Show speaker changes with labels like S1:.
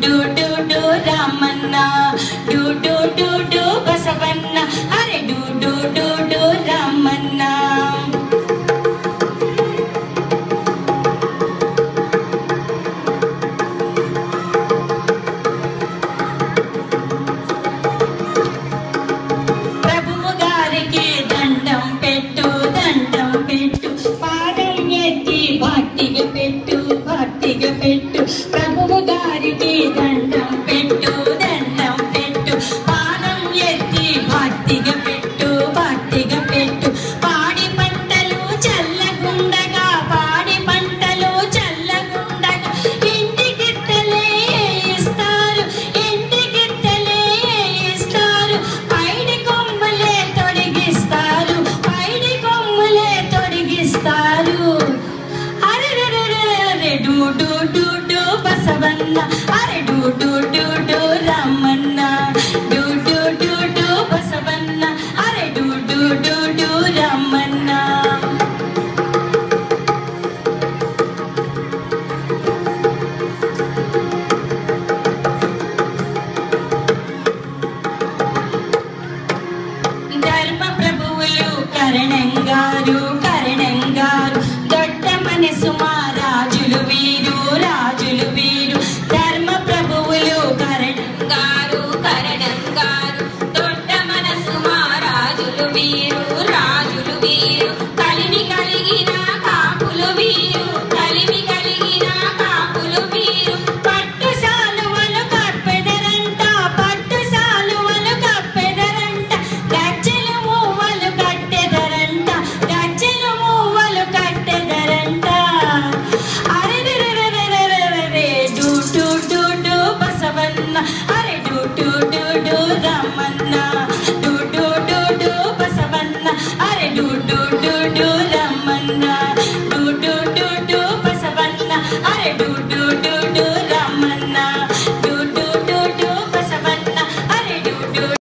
S1: do డు డు రామన్న డు డు డు డు బసవన్న అరే డు డు డు డు రామన్న ప్రభువు గారికి దండం పెట్టు పాదం ఎత్తి భక్తిగా పెట్టు ప్రభువు గారికి దండం పెట్టు పాదం ఎత్తి భక్తిగా పెట్టు పాడి పంటలు చల్లగుండగా ఇంటికిత్తలే ఇస్తారు పైడి కొమ్ములే తొడిగిస్తారు అరే డు డు డు డు బసవన్న అరే డు డు డు డు రామన్న డు డు డు డు బసవన్న అరే డు డు డు డు రామన్న ధర్మ ప్రభువులు కరణంగారు దొడ్డ మనసు మా రాజులు వీరు ధర్మ ప్రభువులు కరణంగారు దొడ్డ మనసు మా రాజులు వీరు కలిమి కలిగిన కాపులు వీరు పట్టు సాలువలు కప్పెదరంట గజ్జెలు మూవలు కట్టెదరంట అరే డు డు డు డు బసవన్న అరే డు డు డు డు రామన్న